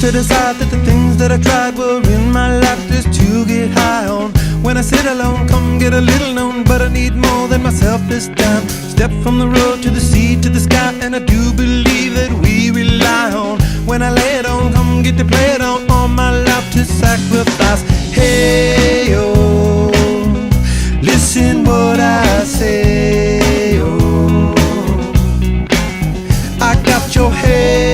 to decide that the things that I tried were in my life just to get high on. When I sit alone, come get a little known, but I need more than myself this time. Step from the road to the sea to the sky, and I do believe that we rely on. When I lay it on, come get to play it on, all my life to sacrifice. Hey, oh, listen what I say, oh, I got your head